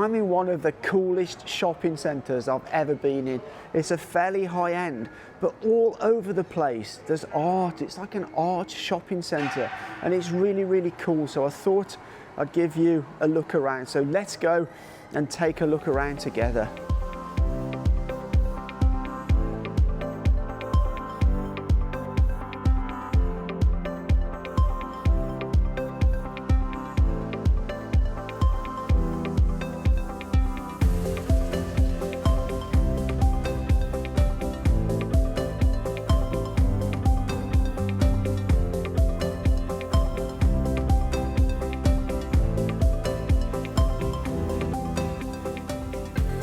I'm in one of the coolest shopping centres I've ever been in. It's a fairly high end, but all over the place there's art. It's like an art shopping centre, and it's really, really cool. So I thought I'd give you a look around. So let's go and take a look around together.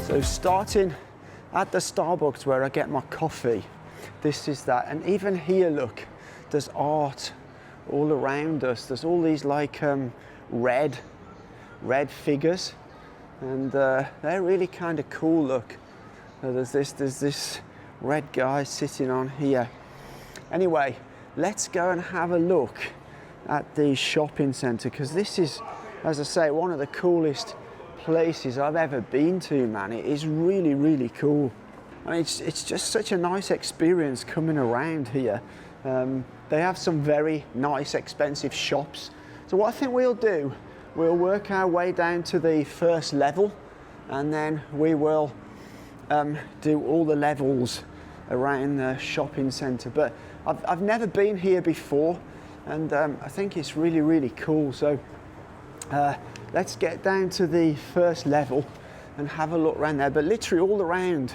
So starting at the Starbucks where I get my coffee, this is that, and even here, look, there's art all around us. There's all these like red figures, and they're really kind of cool. Look, there's this red guy sitting on here. Anyway, let's go and have a look at the shopping centre, because this is, as I say, one of the coolest places I've ever been to, man. It is really, really cool. I mean, it's just such a nice experience coming around here. They have some very nice, expensive shops. So what I think we'll do, we'll work our way down to the first level, and then we will do all the levels around the shopping centre. But I've never been here before, and I think it's really, really cool. So let's get down to the first level and have a look around there. But literally all around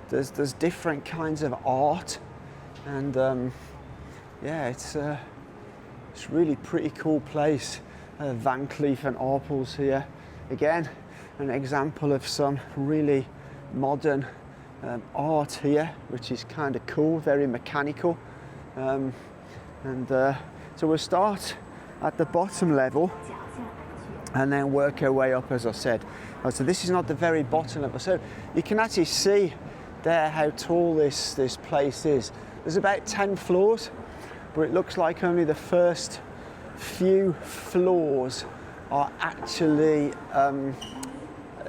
there's different kinds of art, and yeah, it's really pretty cool place. Van Cleef and Arpels here again, an example of some really modern art here, which is kind of cool, very mechanical. So we'll start at the bottom level and then work our way up, as I said. So this is not the very bottom level. So you can actually see there how tall this place is. There's about 10 floors, but it looks like only the first few floors are actually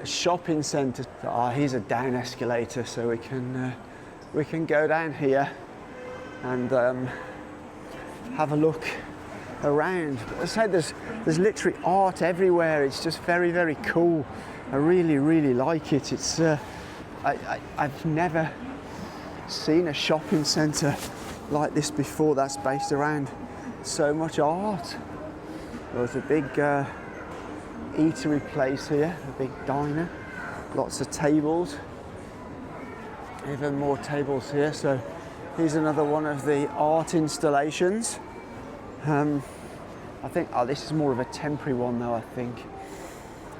shopping centres. Here's a down escalator, so we can go down here and have a look around. As I said, there's literally art everywhere. It's just very, very cool. I really, really like it. It's I've never seen a shopping centre like this before that's based around so much art. There's a big eatery place here, a big diner, lots of tables, even more tables here. So here's another one of the art installations. I think, this is more of a temporary one though, I think.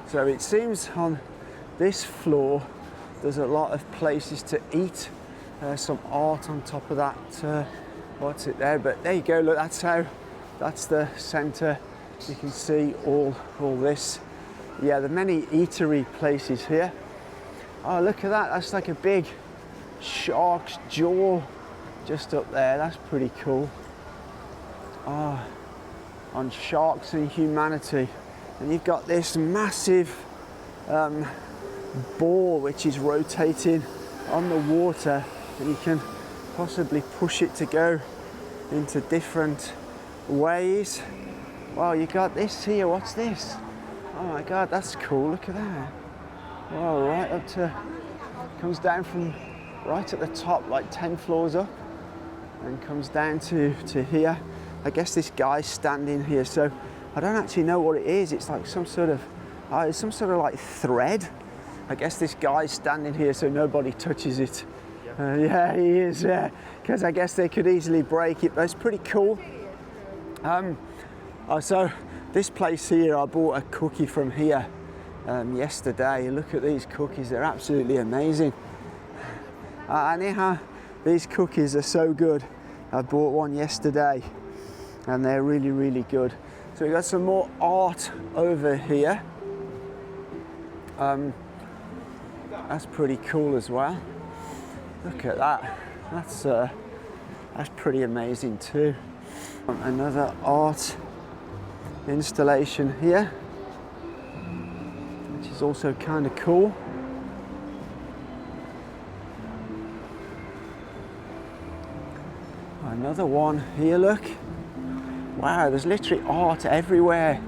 So it seems on this floor there's a lot of places to eat. Some art on top of that, what's it there? But there you go, look, that's the centre. You can see all this. Yeah, there are many eatery places here. Oh, look at that, that's like a big shark's jaw just up there. That's pretty cool. On sharks and humanity. And you've got this massive ball which is rotating on the water, and you can possibly push it to go into different ways. Wow, you got this here. What's this? Oh my God, that's cool. Look at that. Wow, right up to, comes down from right at the top, like 10 floors up, and comes down to here. I guess this guy's standing here, so I don't actually know what it is. It's like some sort of like thread. I guess this guy's standing here so nobody touches it. Yeah, he is, yeah, because I guess they could easily break it, but it's pretty cool. So this place here, I bought a cookie from here yesterday. Look at these cookies, they're absolutely amazing. Anyhow, these cookies are so good. I bought one yesterday and they're really, really good. So we've got some more art over here. That's pretty cool as well. Look at that. That's pretty amazing too. Another art installation here, which is also kind of cool. Another one here, look. Wow, there's literally art everywhere.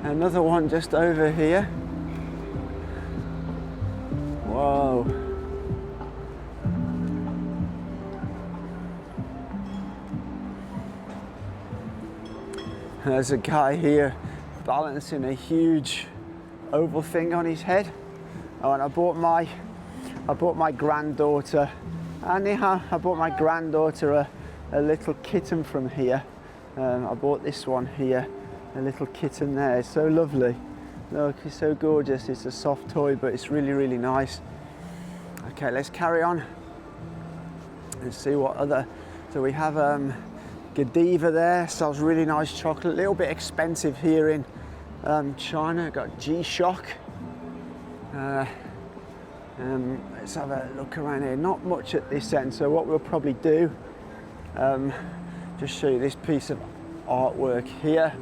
Another one just over here. Whoa. There's a guy here balancing a huge oval thing on his head. Oh, and I bought my granddaughter, I bought my granddaughter a little kitten from here. I bought this one here, a little kitten there. It's so lovely. Look, it's so gorgeous. It's a soft toy, but it's really, really nice. Okay, let's carry on and see what other. So we have Godiva there, sells really nice chocolate. A little bit expensive here in China. Got G-Shock. Let's have a look around here. Not much at this end. So what we'll probably do, just show you this piece of artwork here.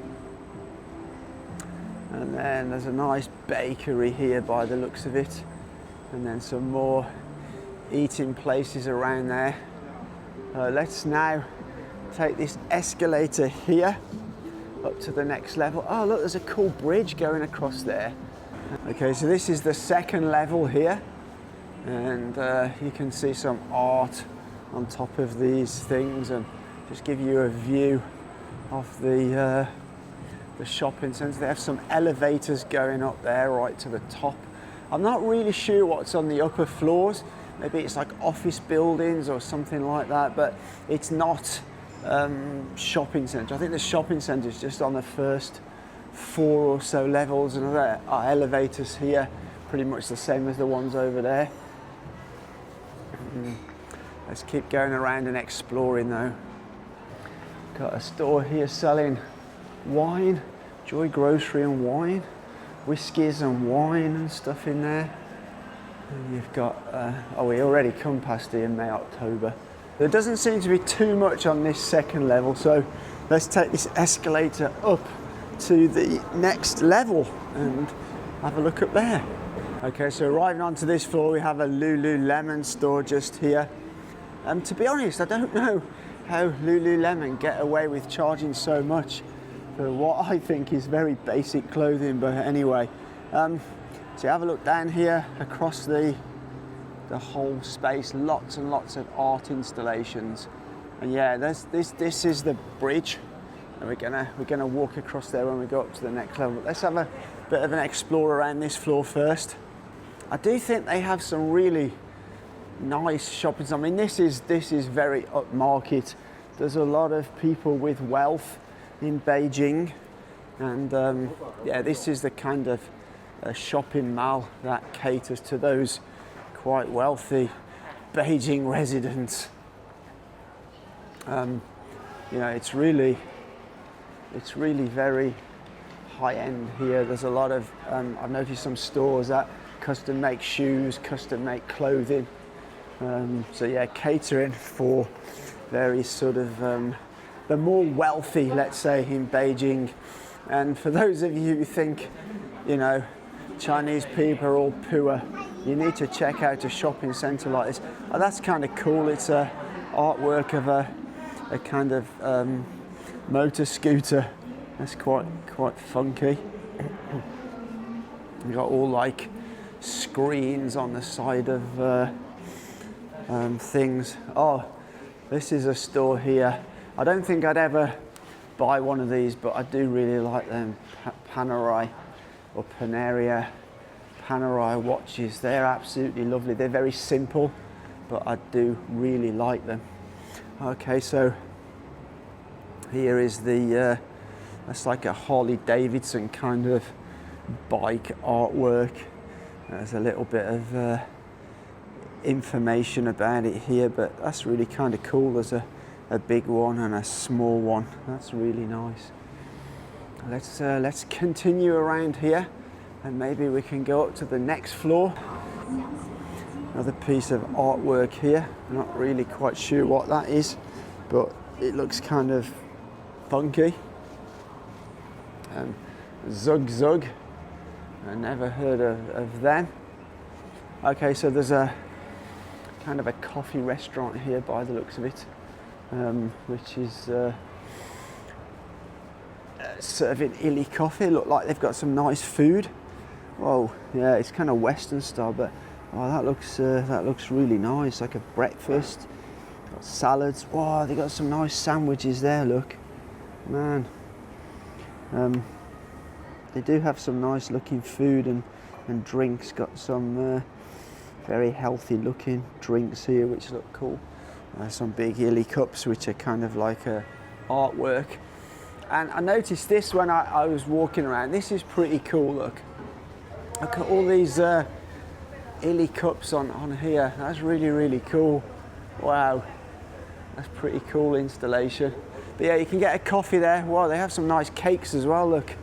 And then there's a nice bakery here by the looks of it. And then some more eating places around there. Let's now take this escalator here up to the next level. Oh look, there's a cool bridge going across there. Okay, so this is the second level here. And you can see some art on top of these things and just give you a view of the shopping centre. They have some elevators going up there right to the top. I'm not really sure what's on the upper floors. Maybe it's like office buildings or something like that, but it's not shopping centre. I think the shopping centre is just on the first 4 or so levels, and there are elevators here, pretty much the same as the ones over there. Let's keep going around and exploring though. Got a store here selling wine, Joy Grocery and wine, whiskies and wine and stuff in there. And you've got, oh, we already come past here in May, October. There doesn't seem to be too much on this second level, so let's take this escalator up to the next level and have a look up there. Okay, so arriving onto this floor, we have a Lululemon store just here. To be honest, I don't know how Lululemon get away with charging so much for what I think is very basic clothing, but anyway. So have a look down here across the whole space, lots and lots of art installations. And yeah, this is the bridge. And we're gonna walk across there when we go up to the next level. Let's have a bit of an explore around this floor first. I do think they have some really nice shopping. I mean, this is very upmarket. There's a lot of people with wealth in Beijing, and yeah, this is the kind of shopping mall that caters to those quite wealthy Beijing residents. You know, it's really very high end here. There's a lot of I've noticed some stores that custom make shoes, custom make clothing. So yeah, catering for very sort of the more wealthy, let's say, in Beijing. And for those of you who think, you know, Chinese people are all poor, you need to check out a shopping centre like this. Oh, that's kind of cool. It's a artwork of a kind of motor scooter. That's quite funky. You've got all like screens on the side of things. Oh, this is a store here. I don't think I'd ever buy one of these, but I do really like them. Panerai or Paneria Panerai watches. They're absolutely lovely. They're very simple, but I do really like them. Okay, so here is the that's like a Harley Davidson kind of bike artwork. There's a little bit of information about it here, but that's really kind of cool. There's a big one and a small one. That's really nice. Let's continue around here, and maybe we can go up to the next floor. Another piece of artwork here. I'm not really quite sure what that is, but it looks kind of funky. Zug Zug. I never heard of them. Okay, so there's a kind of a coffee restaurant here by the looks of it, which is serving illy coffee. Look like they've got some nice food. Whoa, yeah, it's kind of Western style, but oh, that looks really nice, like a breakfast. Got salads. Wow, they got some nice sandwiches there. Look, man. They do have some nice looking food and drinks. Got some very healthy looking drinks here, which look cool. Some big illy cups, which are kind of like artwork. And I noticed this when I was walking around. This is pretty cool. Look at all these illy cups on here. That's really cool. Wow, that's pretty cool installation. But yeah, you can get a coffee there. Wow, they have some nice cakes as well. Look,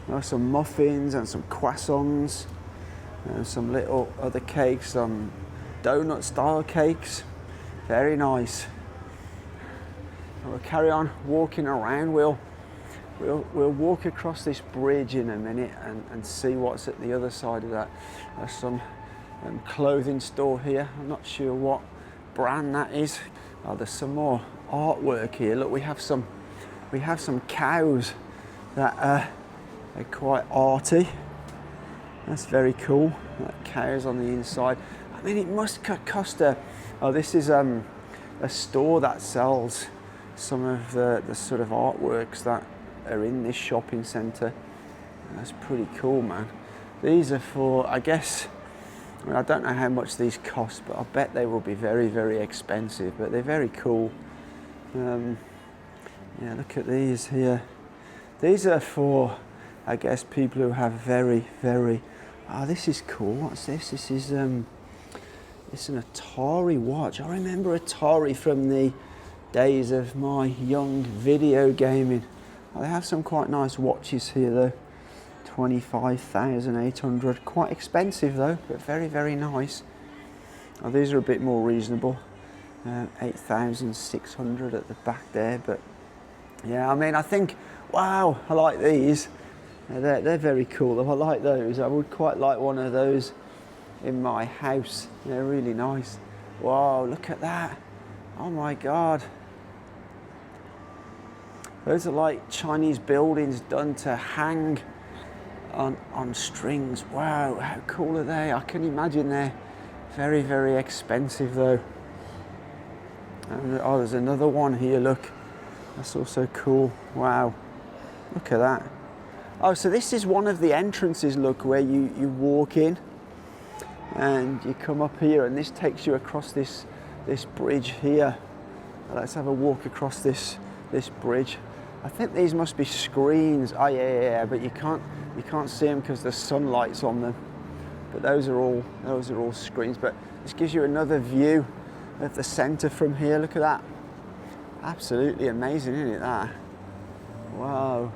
there's some muffins and some croissants and some little other cakes, some donut style cakes. Very nice. We'll carry on walking around. We'll walk across this bridge in a minute and see what's at the other side of that. There's some clothing store here. I'm not sure what brand that is. Oh, there's some more artwork here. Look, we have some cows that are quite arty. That's very cool. Cows on the inside. I mean, it must cost a. Oh, this is a store that sells some of the sort of artworks that are in this shopping centre. That's pretty cool, man. These are for, I guess, I mean, I don't know how much these cost, but I bet they will be very expensive, but they're very cool. Yeah, look at these here. These are for, I guess, people who have very, oh, this is cool. What's this? This is it's an Atari watch. I remember Atari from the days of my young video gaming. Oh, they have some quite nice watches here though. 25,800. Quite expensive though, but very nice. Oh, these are a bit more reasonable. 8,600 at the back there, but yeah, I mean, I think, wow, I like these. They're very cool. I like those. I would quite like one of those in my house. They're really nice. Wow, look at that. Oh my God. Those are like Chinese buildings done to hang on strings. Wow, how cool are they? I can imagine they're very expensive though. And, oh, there's another one here, look. That's also cool. Wow, look at that. Oh, so this is one of the entrances, look, where you walk in and you come up here, and this takes you across this bridge here. Let's have a walk across this bridge. I think these must be screens. Oh yeah, but you can't see them because the sunlight's on them. But those are all screens. But this gives you another view of the centre from here. Look at that. Absolutely amazing, isn't it, that? Wow.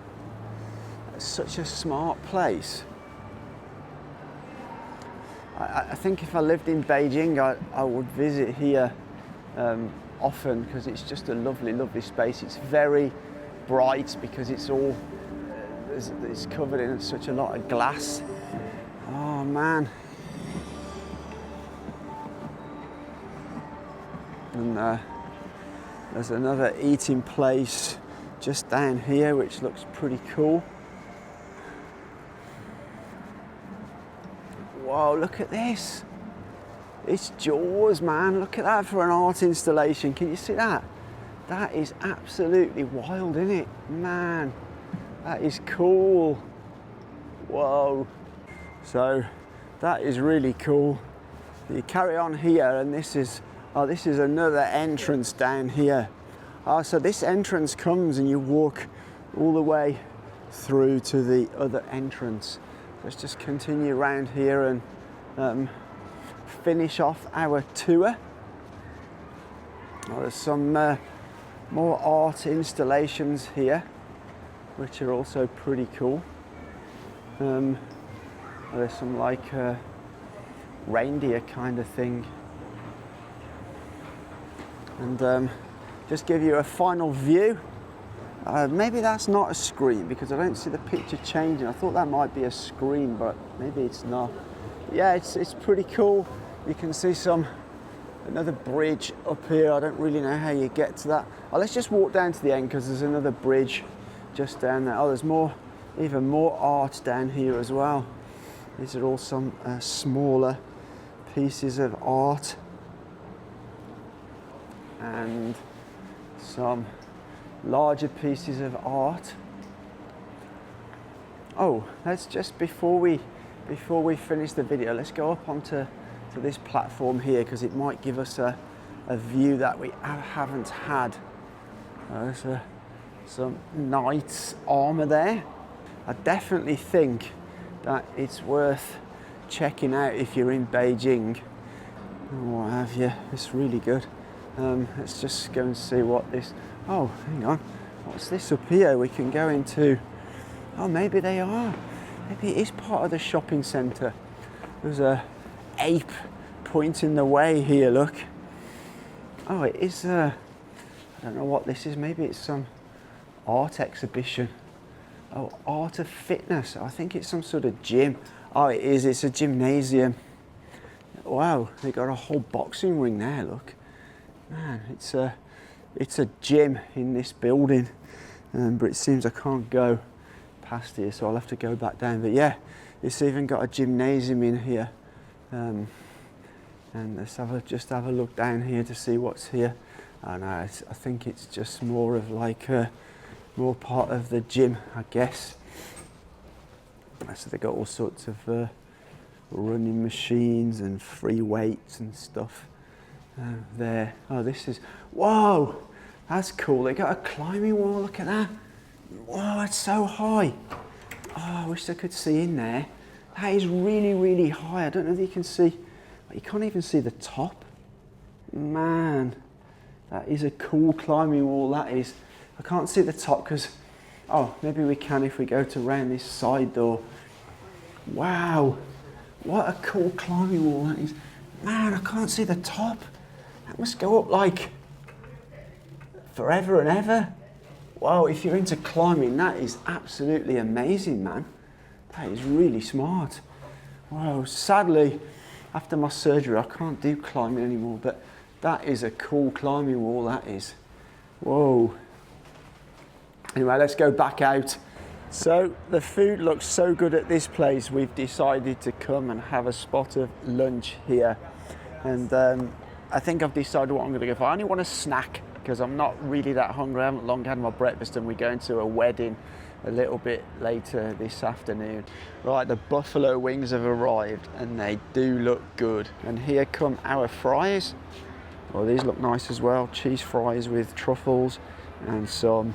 It's such a smart place. I think if I lived in Beijing, I would visit here often, because it's just a lovely space. It's very bright because it's all it's covered in such a lot of glass. Oh man. And there's another eating place just down here which looks pretty cool. Whoa, look at this. It's Jaws, man. Look at that for an art installation. Can you see that? That is absolutely wild, isn't it? Man, that is cool. Whoa. So that is really cool. You carry on here, and this is another entrance down here. So this entrance comes and you walk all the way through to the other entrance. Let's just continue around here and finish off our tour. There's some more art installations here, which are also pretty cool. There's some like reindeer kind of thing. And just give you a final view Maybe that's not a screen because I don't see the picture changing. I thought that might be a screen, but maybe it's not. Yeah, it's pretty cool. You can see another bridge up here. I don't really know how you get to that. Oh, let's just walk down to the end because there's another bridge just down there. Oh, there's even more art down here as well. These are all some smaller pieces of art and some larger pieces of art. Oh, let's just before we finish the video, let's go up onto this platform here because it might give us a view that we haven't had. There's some knight's armor there. I definitely think that it's worth checking out if you're in Beijing or what have you. It's really good. Let's just go and see what this. Oh, hang on. What's this up here? We can go into. Oh, maybe they are. Maybe it is part of the shopping centre. There's a ape pointing the way here. Look. Oh, it is. I don't know what this is. Maybe it's some art exhibition. Oh, art of fitness. I think it's some sort of gym. Oh, it is. It's a gymnasium. Wow, they got a whole boxing ring there. Look, man, it's a gym in this building, but it seems I can't go past here, so I'll have to go back down. But yeah, it's even got a gymnasium in here. And let's just have a look down here to see what's here. I know. I think it's just more of like more part of the gym, I guess. So they got all sorts of running machines and free weights and stuff there. Oh, this is, whoa, that's cool. They got a climbing wall. Look at that. Whoa, it's so high. Oh, I wish I could see in there. That is really, really high. I don't know if you can see. You can't even see the top. Man, that is a cool climbing wall. That is. I can't see the top because, oh, maybe we can if we go to round this side door. Wow, what a cool climbing wall that is. Man, I can't see the top. That must go up like forever and ever. Wow, if you're into climbing, that is absolutely amazing, man. That is really smart. Wow, sadly, after my surgery, I can't do climbing anymore, but that is a cool climbing wall, that is. Whoa. Anyway, let's go back out. So the food looks so good at this place, we've decided to come and have a spot of lunch here. And I think I've decided what I'm going to go for. I only want a snack because I'm not really that hungry. I haven't long had my breakfast and we're going to a wedding a little bit later this afternoon. Right, the buffalo wings have arrived and they do look good. And here come our fries. Well, these look nice as well. Cheese fries with truffles and some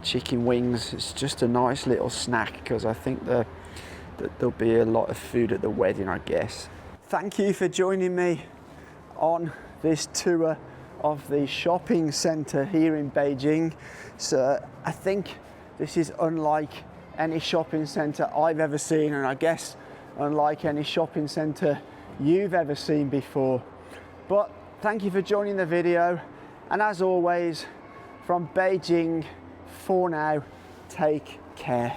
chicken wings. It's just a nice little snack because I think that there'll be a lot of food at the wedding, I guess. Thank you for joining me on this tour of the shopping centre here in Beijing. So I think this is unlike any shopping centre I've ever seen, and I guess unlike any shopping centre you've ever seen before. But thank you for joining the video, and as always, from Beijing, for now, take care.